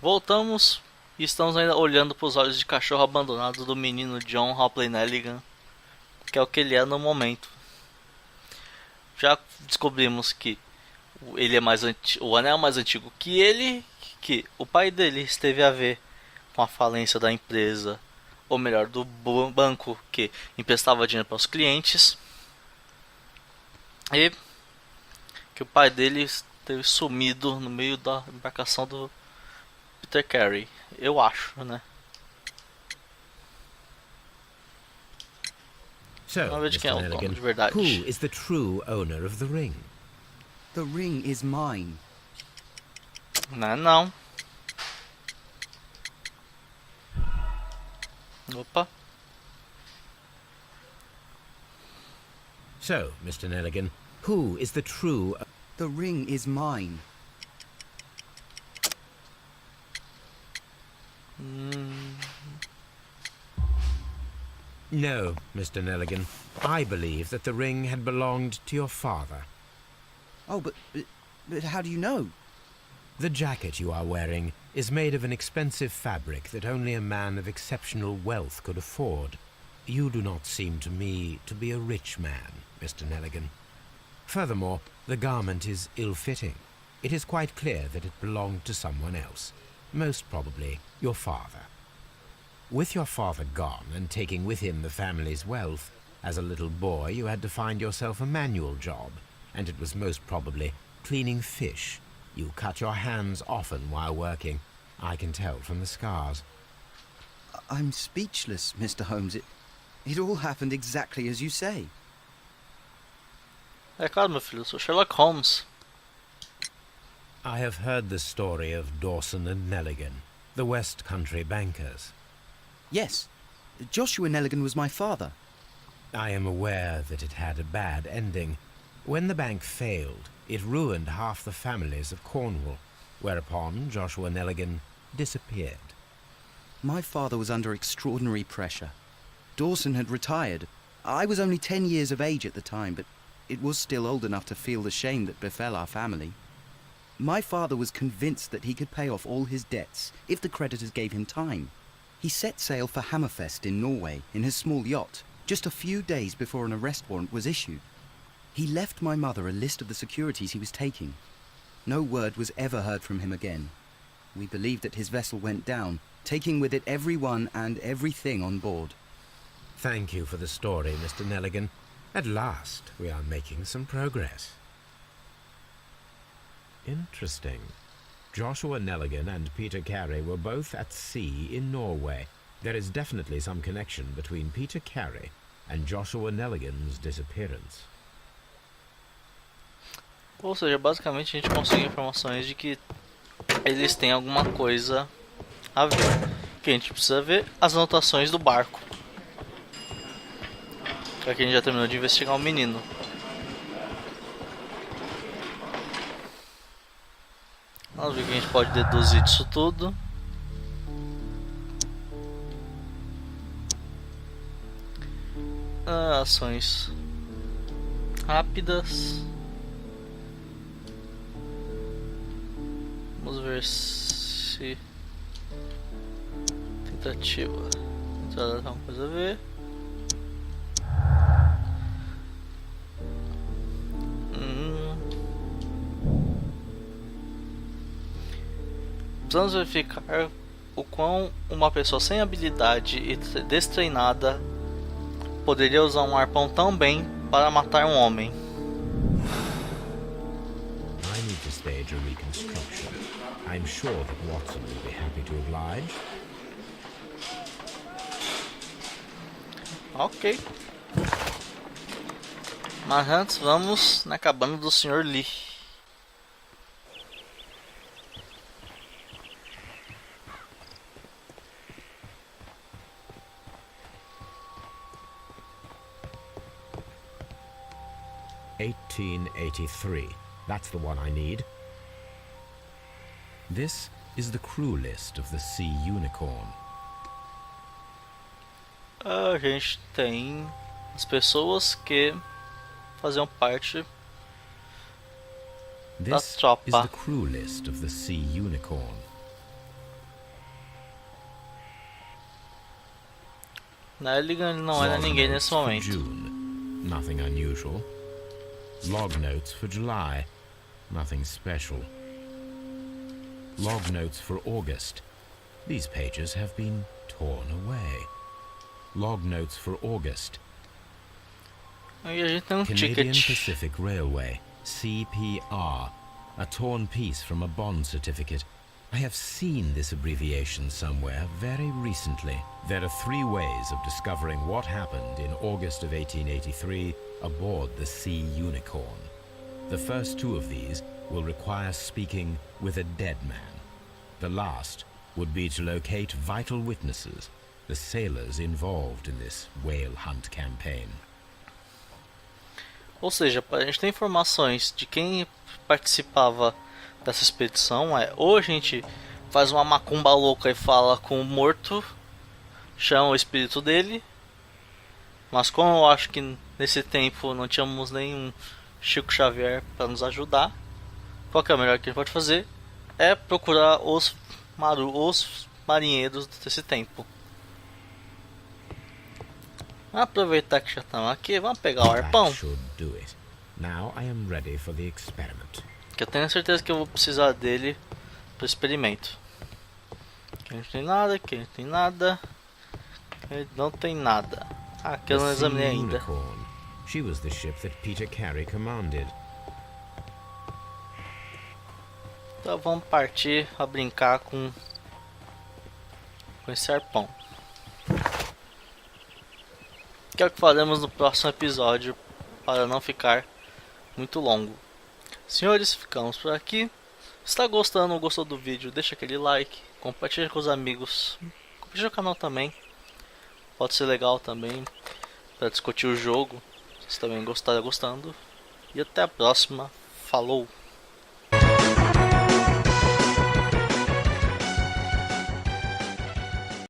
Voltamos e estamos ainda olhando para os olhos de cachorro abandonado do menino John Hopley Nelligan, que é o que ele é no momento. Já descobrimos que ele é o anel é mais antigo que ele, que o pai dele esteve a ver com a falência da empresa, ou melhor, do banco que emprestava dinheiro para os clientes, e que o pai dele esteve sumido no meio da embarcação do Peter Carey, eu acho, né? So, Vamos ver de quem é Mr. o dono Nelligan, de verdade. who is the true owner of the ring? The ring is mine. Não. Opa. So, Mr. Nelligan, who is the true... The ring is mine. No, Mr. Nelligan. I believe that the ring had belonged to your father. Oh, but how do you know? The jacket you are wearing is made of an expensive fabric that only a man of exceptional wealth could afford. You do not seem to me to be a rich man, Mr. Nelligan. Furthermore, the garment is ill-fitting. It is quite clear that it belonged to someone else, most probably your father. With your father gone and taking with him the family's wealth, as a little boy you had to find yourself a manual job, and it was most probably cleaning fish. You cut your hands often while working. I can tell from the scars. I'm speechless, Mr. Holmes. It all happened exactly as you say. É claro, meu filho, eu sou Sherlock Holmes. I have heard the story of Dawson and Nelligan, the West Country bankers. Yes, Joshua Nelligan was my father. I am aware that it had a bad ending. When the bank failed, it ruined half the families of Cornwall, whereupon Joshua Nelligan disappeared. My father was under extraordinary pressure. Dawson had retired. I was only 10 years of age at the time, but it was still old enough to feel the shame that befell our family. My father was convinced that he could pay off all his debts if the creditors gave him time. He set sail for Hammerfest in Norway in his small yacht, just a few days before an arrest warrant was issued. He left my mother a list of the securities he was taking. No word was ever heard from him again. We believe that his vessel went down, taking with it everyone and everything on board. Thank you for the story, Mr. Nelligan. At last, we are making some progress. Interesting. Joshua Nelligan and Peter Carey were both at sea in Norway. There is definitely some connection between Peter Carey and Joshua Nelligan's disappearance. Ou seja, basicamente a gente consegue informações de que eles têm alguma coisa a ver. Que a gente precisa ver as anotações do barco. Aqui a gente já terminou de investigar o menino. Vamos ver o que a gente pode deduzir disso tudo. Ações rápidas. Vamos ver se tentativa. Entrada tem alguma coisa a ver. Precisamos verificar o quão uma pessoa sem habilidade e destreinada poderia usar um arpão tão bem para matar um homem. I need to stage a reconstruction. I'm sure that Watson will be happy to oblige. Ok. Mas antes vamos na cabana do Sr. Lee. (1883). That's the one I need. This is the crew list of the Sea Unicorn. A gente tem as pessoas que faziam parte da This is tropa. the crew list of the Sea Unicorn. Nelligan não era Log ninguém notes nesse for momento. June, nothing unusual. Log notes for July, nothing special. Log notes for August. These pages have been torn away. Log notes for August. Aí a gente tem Canadian ticket. Pacific Railway, CPR, a torn piece from a bond certificate. I have seen this abbreviation somewhere very recently. There are 3 ways of discovering what happened in August of 1883 aboard the Sea Unicorn. The first 2 of these will require speaking with a dead man. The last would be to locate vital witnesses, the sailors involved in this whale hunt campaign. Ou seja, para a gente ter informações de quem participava dessa expedição, ou a gente faz uma macumba louca e fala com o morto, chama o espírito dele, mas como eu acho que nesse tempo não tínhamos nenhum Chico Xavier para nos ajudar, qual que é o melhor que a gente pode fazer? É procurar os marinheiros desse tempo. Vamos aproveitar que já estamos aqui, vamos pegar o arpão. That should do it. Now I am ready for the experiment. Que eu tenho certeza que eu vou precisar dele para o experimento. Aqui não tem nada, aqui não tem nada. Aqui não tem nada. Ah, aqui eu não The Sea examinei ainda. Unicorn. She was the ship that Peter Carey commanded. Então vamos partir a brincar com esse arpão. Que é o que faremos no próximo episódio para não ficar muito longo. Senhores, ficamos por aqui. Se está gostando ou gostou do vídeo, deixa aquele like, compartilha com os amigos, compartilha o canal também. Pode ser legal também para discutir o jogo. Se também gostarem gostando. E até a próxima. Falou!